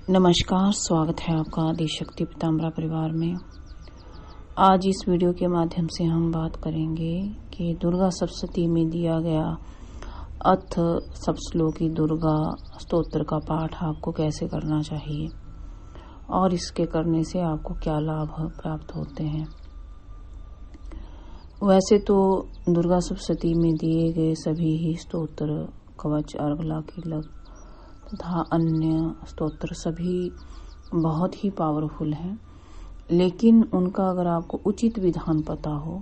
नमस्कार, स्वागत है आपका आदिशक्ति पीताम्बरा परिवार में। आज इस वीडियो के माध्यम से हम बात करेंगे कि दुर्गा सप्तशती में दिया गया अथ सप्तश्लोकी दुर्गा स्तोत्र का पाठ आपको कैसे करना चाहिए और इसके करने से आपको क्या लाभ प्राप्त होते हैं। वैसे तो दुर्गा सप्तशती में दिए गए सभी ही स्तोत्र कवच, अर्गला, कीलक तथा अन्य स्तोत्र सभी बहुत ही पावरफुल हैं, लेकिन उनका अगर आपको उचित विधान पता हो,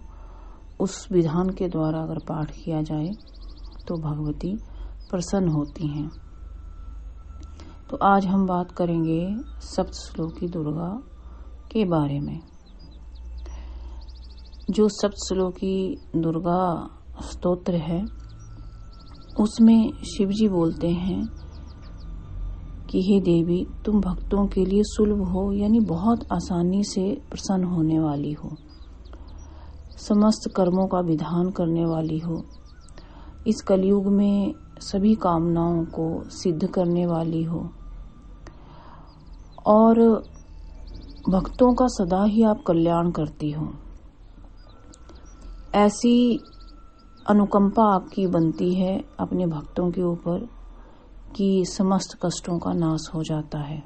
उस विधान के द्वारा अगर पाठ किया जाए तो भगवती प्रसन्न होती हैं। तो आज हम बात करेंगे सप्तश्लोकी दुर्गा के बारे में। जो सप्तश्लोकी दुर्गा स्तोत्र है उसमें शिवजी बोलते हैं कि हे देवी, तुम भक्तों के लिए सुलभ हो, यानी बहुत आसानी से प्रसन्न होने वाली हो, समस्त कर्मों का विधान करने वाली हो, इस कलयुग में सभी कामनाओं को सिद्ध करने वाली हो और भक्तों का सदा ही आप कल्याण करती हो। ऐसी अनुकंपा आपकी बनती है अपने भक्तों के ऊपर कि समस्त कष्टों का नाश हो जाता है।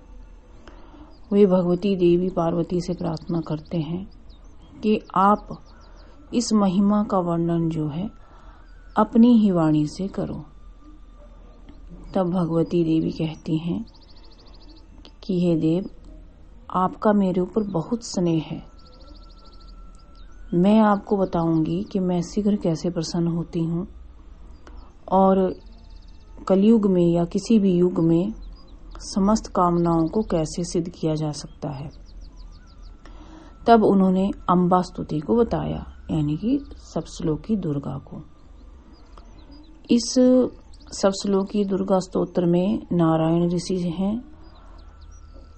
वे भगवती देवी पार्वती से प्रार्थना करते हैं कि आप इस महिमा का वर्णन जो है अपनी ही वाणी से करो। तब भगवती देवी कहती हैं कि हे देव, आपका मेरे ऊपर बहुत स्नेह है। मैं आपको बताऊंगी कि मैं शीघ्र कैसे प्रसन्न होती हूँ और कलयुग में या किसी भी युग में समस्त कामनाओं को कैसे सिद्ध किया जा सकता है। तब उन्होंने अम्बा स्तुति को बताया, यानी कि सप्तश्लोकी दुर्गा को। इस सप्तश्लोकी दुर्गा स्तोत्र में नारायण ऋषि हैं,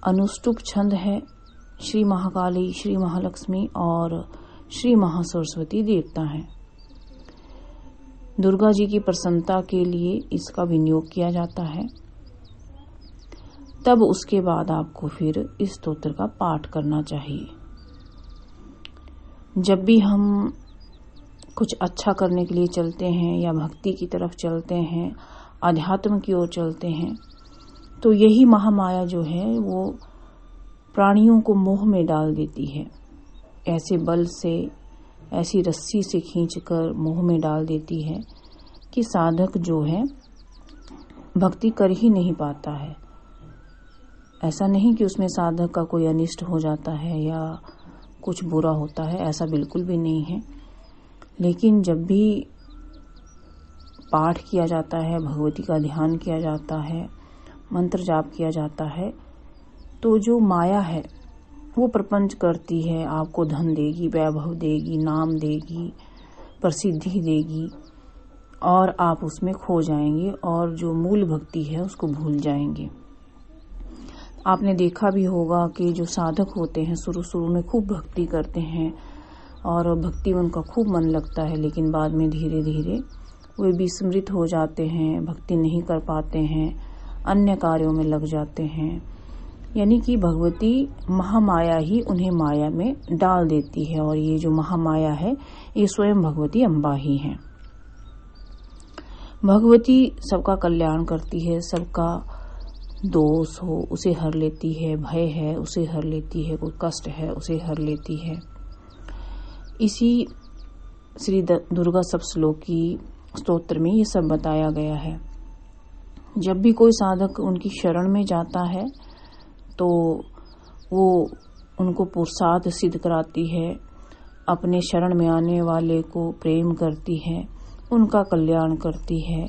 अनुष्टुप छंद है, श्री महाकाली, श्री महालक्ष्मी और श्री महासरस्वती देवता हैं। दुर्गा जी की प्रसन्नता के लिए इसका विनियोग किया जाता है। तब उसके बाद आपको फिर इस स्तोत्र का पाठ करना चाहिए। जब भी हम कुछ अच्छा करने के लिए चलते हैं या भक्ति की तरफ चलते हैं, आध्यात्म की ओर चलते हैं, तो यही महामाया जो है वो प्राणियों को मोह में डाल देती है। ऐसे बल से, ऐसी रस्सी से खींचकर मोह में डाल देती है कि साधक जो है भक्ति कर ही नहीं पाता है। ऐसा नहीं कि उसमें साधक का कोई अनिष्ट हो जाता है या कुछ बुरा होता है, ऐसा बिल्कुल भी नहीं है। लेकिन जब भी पाठ किया जाता है, भगवती का ध्यान किया जाता है, मंत्र जाप किया जाता है, तो जो माया है वो प्रपंच करती है, आपको धन देगी, वैभव देगी, नाम देगी, प्रसिद्धि देगी और आप उसमें खो जाएंगे और जो मूल भक्ति है उसको भूल जाएंगे। आपने देखा भी होगा कि जो साधक होते हैं शुरू में खूब भक्ति करते हैं और भक्ति में उनका खूब मन लगता है, लेकिन बाद में धीरे धीरे वे विस्मृत हो जाते हैं, भक्ति नहीं कर पाते हैं, अन्य कार्यों में लग जाते हैं। यानी कि भगवती महामाया ही उन्हें माया में डाल देती है और ये जो महामाया है ये स्वयं भगवती अम्बा ही है। भगवती सबका कल्याण करती है, सबका दोष हो उसे हर लेती है, भय है उसे हर लेती है, कोई कष्ट है उसे हर लेती है। इसी श्री दुर्गा सप्तश्लोकी स्तोत्र में ये सब बताया गया है। जब भी कोई साधक उनकी शरण में जाता है तो वो उनको पुरुषार्थ सिद्ध कराती है, अपने शरण में आने वाले को प्रेम करती है, उनका कल्याण करती है,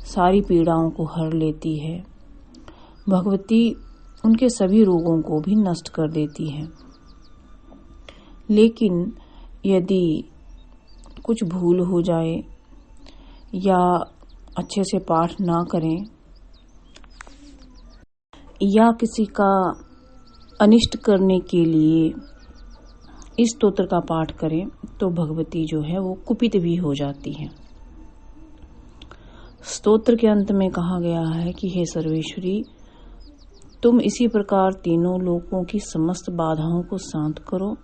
सारी पीड़ाओं को हर लेती है। भगवती उनके सभी रोगों को भी नष्ट कर देती है। लेकिन यदि कुछ भूल हो जाए या अच्छे से पाठ ना करें या किसी का अनिष्ट करने के लिए इस स्तोत्र का पाठ करें तो भगवती जो है वो कुपित भी हो जाती है। स्तोत्र के अंत में कहा गया है कि हे सर्वेश्वरी, तुम इसी प्रकार तीनों लोकों की समस्त बाधाओं को शांत करो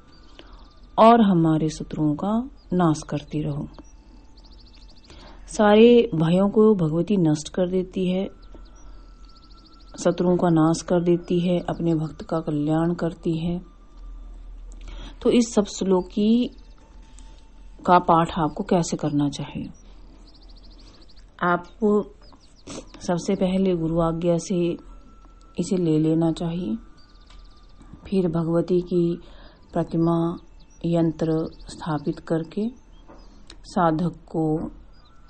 और हमारे शत्रुओं का नाश करती रहो। सारे भयों को भगवती नष्ट कर देती है, शत्रुओं का नाश कर देती है, अपने भक्त का कल्याण करती है। तो इस सब श्लोकी का पाठ आपको कैसे करना चाहिए? आपको सबसे पहले गुरु आज्ञा से इसे ले लेना चाहिए। फिर भगवती की प्रतिमा यंत्र स्थापित करके साधक को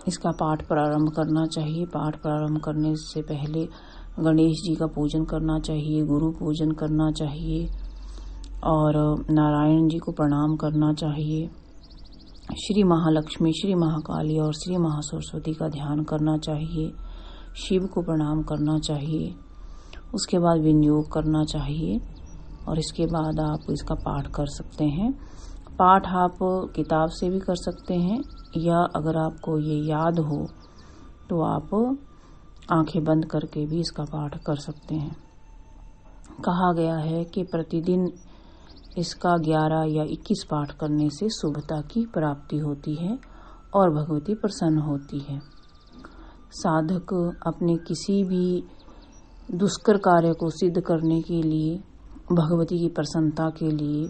इसका पाठ प्रारंभ करना चाहिए। पाठ प्रारंभ करने से पहले गणेश जी का पूजन करना चाहिए, गुरु पूजन करना चाहिए और नारायण जी को प्रणाम करना चाहिए। श्री महालक्ष्मी, श्री महाकाली और श्री महासरस्वती का ध्यान करना चाहिए। शिव को प्रणाम करना चाहिए। उसके बाद विनियोग करना चाहिए और इसके बाद आप इसका पाठ कर सकते हैं। पाठ आप किताब से भी कर सकते हैं या अगर आपको ये याद हो तो आप आंखें बंद करके भी इसका पाठ कर सकते हैं। कहा गया है कि प्रतिदिन इसका 11 या 21 पाठ करने से शुभता की प्राप्ति होती है और भगवती प्रसन्न होती है। साधक अपने किसी भी दुष्कर कार्य को सिद्ध करने के लिए, भगवती की प्रसन्नता के लिए,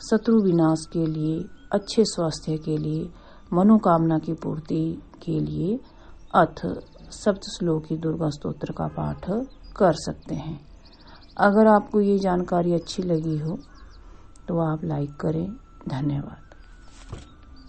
शत्रु विनाश के लिए, अच्छे स्वास्थ्य के लिए, मनोकामना की पूर्ति के लिए अथ सप्तश्लोकी दुर्गा स्तोत्र का पाठ कर सकते हैं। अगर आपको ये जानकारी अच्छी लगी हो तो आप लाइक करें। धन्यवाद।